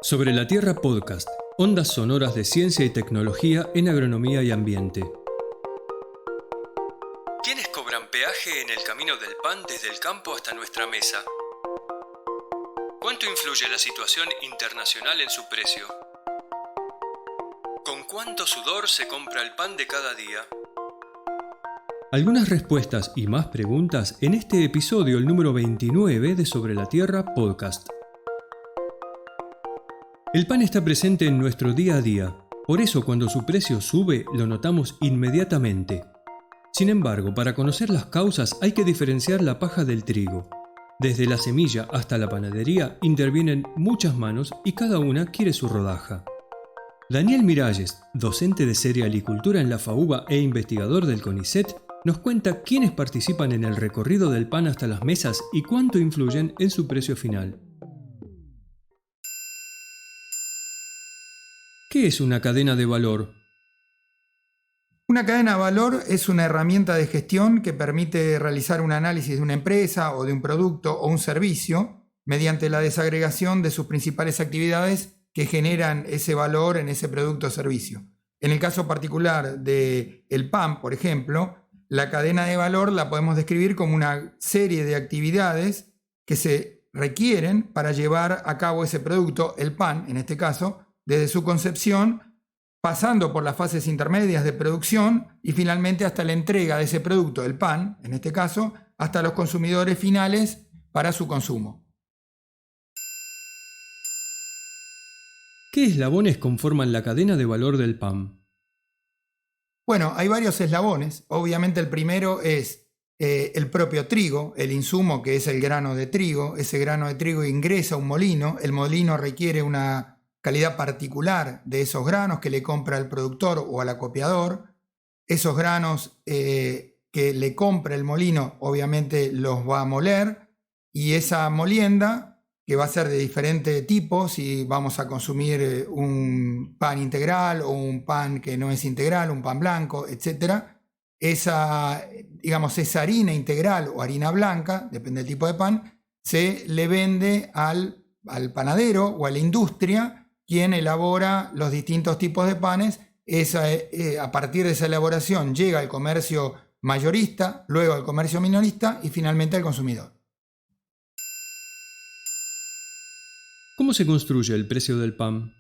Sobre la Tierra Podcast, ondas sonoras de ciencia y tecnología en agronomía y ambiente. ¿Quiénes cobran peaje en el camino del pan desde el campo hasta nuestra mesa? ¿Cuánto influye la situación internacional en su precio? ¿Con cuánto sudor se compra el pan de cada día? Algunas respuestas y más preguntas en este episodio, el número 29 de Sobre la Tierra Podcast. El pan está presente en nuestro día a día, por eso cuando su precio sube lo notamos inmediatamente. Sin embargo, para conocer las causas hay que diferenciar la paja del trigo. Desde la semilla hasta la panadería intervienen muchas manos y cada una quiere su rodaja. Daniel Miralles, docente de cerealicultura en la FAUBA e investigador del CONICET, nos cuenta quiénes participan en el recorrido del pan hasta las mesas y cuánto influyen en su precio final. ¿Qué es una cadena de valor? Una cadena de valor es una herramienta de gestión que permite realizar un análisis de una empresa o de un producto o un servicio mediante la desagregación de sus principales actividades que generan ese valor en ese producto o servicio. En el caso particular del pan, por ejemplo, la cadena de valor la podemos describir como una serie de actividades que se requieren para llevar a cabo ese producto, el pan en este caso, desde su concepción, pasando por las fases intermedias de producción y finalmente hasta la entrega de ese producto, el pan, en este caso, hasta los consumidores finales para su consumo. ¿Qué eslabones conforman la cadena de valor del pan? Bueno, hay varios eslabones. Obviamente el primero es el propio trigo, el insumo que es el grano de trigo. Ese grano de trigo ingresa a un molino. El molino requiere una calidad particular de esos granos que le compra el productor o al acopiador. Esos granos que le compra el molino obviamente los va a moler y esa molienda, que va a ser de diferente tipo, si vamos a consumir un pan integral o un pan que no es integral, un pan blanco, etc. Esa harina integral o harina blanca, depende del tipo de pan, se le vende al panadero o a la industria, quien elabora los distintos tipos de panes. A partir de esa elaboración llega al comercio mayorista, luego al comercio minorista y finalmente al consumidor. ¿Cómo se construye el precio del pan?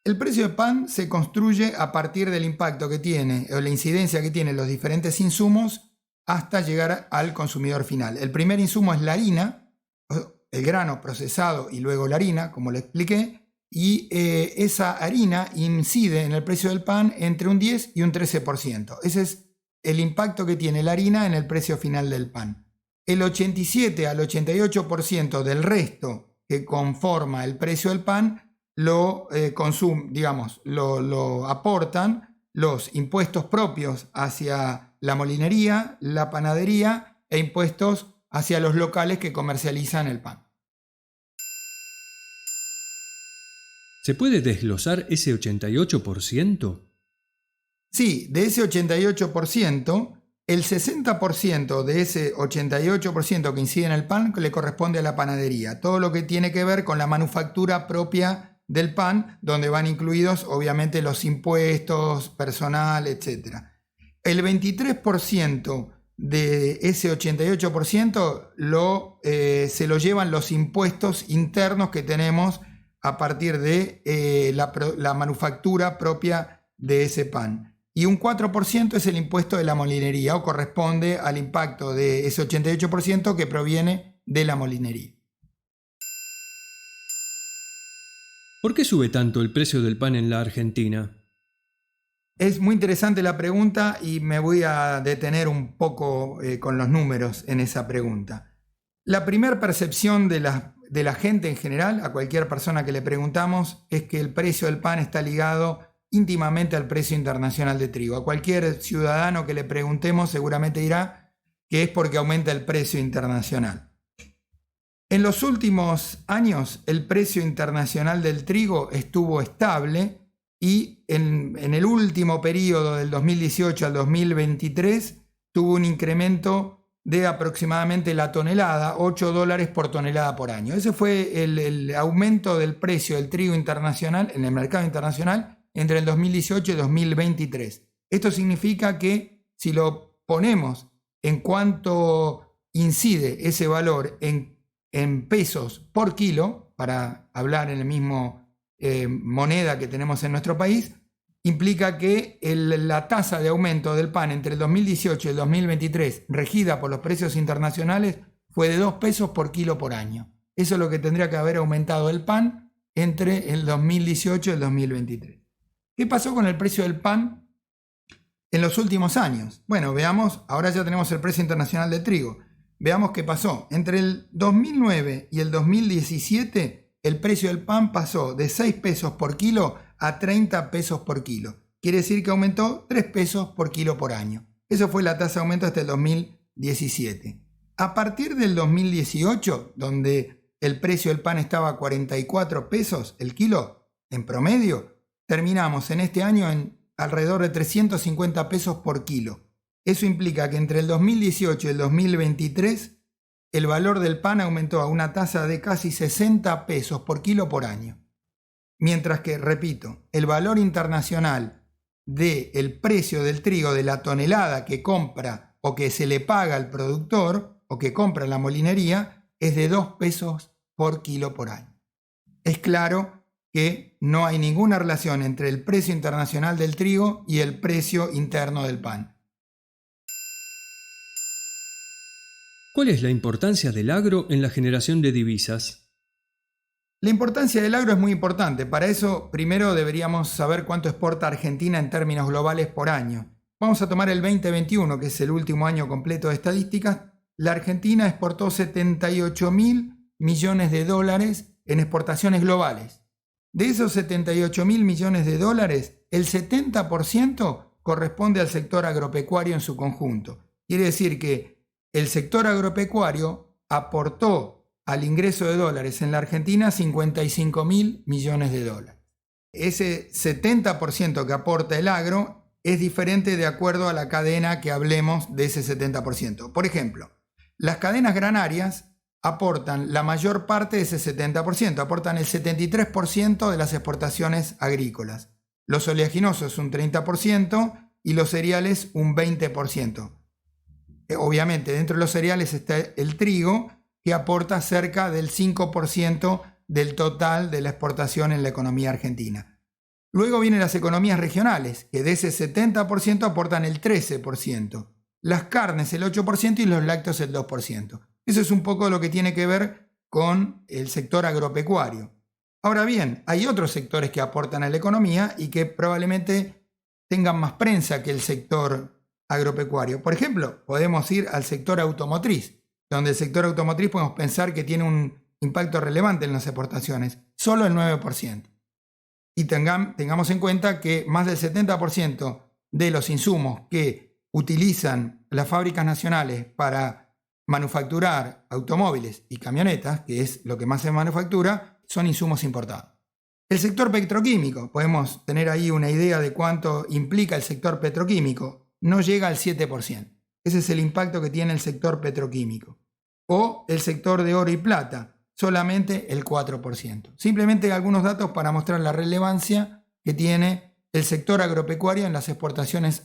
El precio del pan se construye a partir del impacto que tiene o la incidencia que tienen los diferentes insumos hasta llegar al consumidor final. El primer insumo es la harina, el grano procesado y luego la harina, como le expliqué. Y esa harina incide en el precio del pan entre un 10 y un 13%. Ese es el impacto que tiene la harina en el precio final del pan. El 87 al 88% del resto que conforma el precio del pan lo aportan los impuestos propios hacia la molinería, la panadería e impuestos hacia los locales que comercializan el pan. ¿Se puede desglosar ese 88%? Sí, de ese 88%, el 60% de ese 88% que incide en el pan le corresponde a la panadería. Todo lo que tiene que ver con la manufactura propia del pan, donde van incluidos obviamente los impuestos, personal, etc. El 23% de ese 88% se lo llevan los impuestos internos que tenemos a partir de la manufactura propia de ese pan. Y un 4% es el impuesto de la molinería, o corresponde al impacto de ese 88% que proviene de la molinería. ¿Por qué sube tanto el precio del pan en la Argentina? Es muy interesante la pregunta y me voy a detener un poco con los números en esa pregunta. La primera percepción de la gente en general, a cualquier persona que le preguntamos, es que el precio del pan está ligado íntimamente al precio internacional de trigo. A cualquier ciudadano que le preguntemos seguramente dirá que es porque aumenta el precio internacional. En los últimos años el precio internacional del trigo estuvo estable y en el último periodo del 2018 al 2023 tuvo un incremento de aproximadamente la tonelada, $8 por tonelada por año. Ese fue el aumento del precio del trigo internacional en el mercado internacional entre el 2018 y 2023. Esto significa que si lo ponemos en cuánto incide ese valor en pesos por kilo, para hablar en el mismo moneda que tenemos en nuestro país, implica que la tasa de aumento del pan entre el 2018 y el 2023, regida por los precios internacionales, fue de 2 pesos por kilo por año. Eso es lo que tendría que haber aumentado el pan entre el 2018 y el 2023. ¿Qué pasó con el precio del pan en los últimos años? Bueno, veamos, ahora ya tenemos el precio internacional del trigo. Veamos qué pasó. Entre el 2009 y el 2017, el precio del pan pasó de 6 pesos por kilo a 30 pesos por kilo. Quiere decir que aumentó 3 pesos por kilo por año. Eso fue la tasa de aumento hasta el 2017. A partir del 2018, donde el precio del pan estaba a 44 pesos el kilo en promedio, terminamos en este año en alrededor de 350 pesos por kilo. Eso implica que entre el 2018 y el 2023 el valor del pan aumentó a una tasa de casi 60 pesos por kilo por año. Mientras que, repito, el valor internacional del precio del trigo, de la tonelada que compra o que se le paga al productor o que compra la molinería, es de 2 pesos por kilo por año. Es claro que no hay ninguna relación entre el precio internacional del trigo y el precio interno del pan. ¿Cuál es la importancia del agro en la generación de divisas? La importancia del agro es muy importante. Para eso, primero deberíamos saber cuánto exporta Argentina en términos globales por año. Vamos a tomar el 2021, que es el último año completo de estadísticas. La Argentina exportó 78.000 millones de dólares en exportaciones globales. De esos 78.000 millones de dólares, el 70% corresponde al sector agropecuario en su conjunto. Quiere decir que el sector agropecuario aportó al ingreso de dólares en la Argentina 55.000 millones de dólares. Ese 70% que aporta el agro es diferente de acuerdo a la cadena que hablemos de ese 70%. Por ejemplo, las cadenas granarias aportan la mayor parte de ese 70%, aportan el 73% de las exportaciones agrícolas. Los oleaginosos un 30% y los cereales un 20%. Obviamente dentro de los cereales está el trigo, que aporta cerca del 5% del total de la exportación en la economía argentina. Luego vienen las economías regionales, que de ese 70% aportan el 13%, las carnes el 8% y los lácteos el 2%. Eso es un poco lo que tiene que ver con el sector agropecuario. Ahora bien, hay otros sectores que aportan a la economía y que probablemente tengan más prensa que el sector agropecuario. Por ejemplo, podemos ir al sector automotriz, donde el sector automotriz podemos pensar que tiene un impacto relevante en las exportaciones, solo el 9%. Y tengamos en cuenta que más del 70% de los insumos que utilizan las fábricas nacionales para manufacturar automóviles y camionetas, que es lo que más se manufactura, son insumos importados. El sector petroquímico, podemos tener ahí una idea de cuánto implica el sector petroquímico, no llega al 7%. Ese es el impacto que tiene el sector petroquímico. O el sector de oro y plata, solamente el 4%. Simplemente algunos datos para mostrar la relevancia que tiene el sector agropecuario en las exportaciones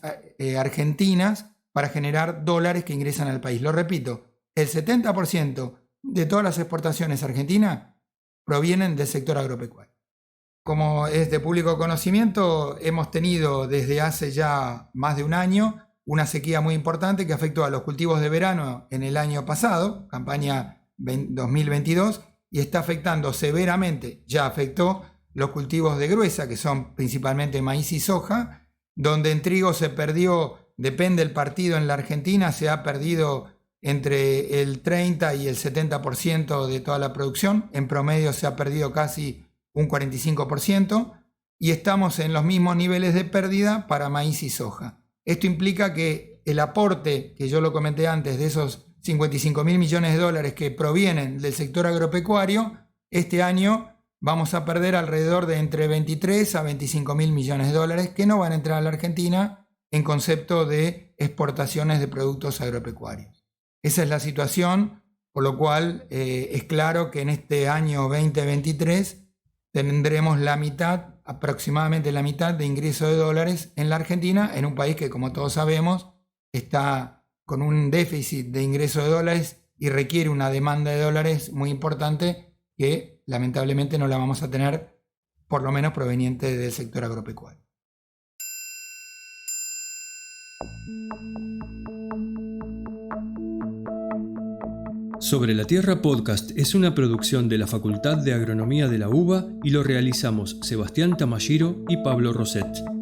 argentinas para generar dólares que ingresan al país. Lo repito, el 70% de todas las exportaciones argentinas provienen del sector agropecuario. Como es de público conocimiento, hemos tenido desde hace ya más de un año una sequía muy importante que afectó a los cultivos de verano en el año pasado, campaña 2022, y está afectando severamente, ya afectó los cultivos de gruesa, que son principalmente maíz y soja, donde en trigo se perdió, depende del partido en la Argentina, se ha perdido entre el 30 y el 70% de toda la producción, en promedio se ha perdido casi un 45%, y estamos en los mismos niveles de pérdida para maíz y soja. Esto implica que el aporte, que yo lo comenté antes, de esos 55.000 millones de dólares que provienen del sector agropecuario, este año vamos a perder alrededor de entre 23 a 25.000 millones de dólares que no van a entrar a la Argentina en concepto de exportaciones de productos agropecuarios. Esa es la situación, por lo cual es claro que en este año 2023 tendremos aproximadamente la mitad de ingreso de dólares en la Argentina, en un país que, como todos sabemos, está con un déficit de ingreso de dólares y requiere una demanda de dólares muy importante que lamentablemente no la vamos a tener, por lo menos proveniente del sector agropecuario. Sobre la Tierra Podcast es una producción de la Facultad de Agronomía de la UBA y lo realizamos Sebastián Tamashiro y Pablo Roset.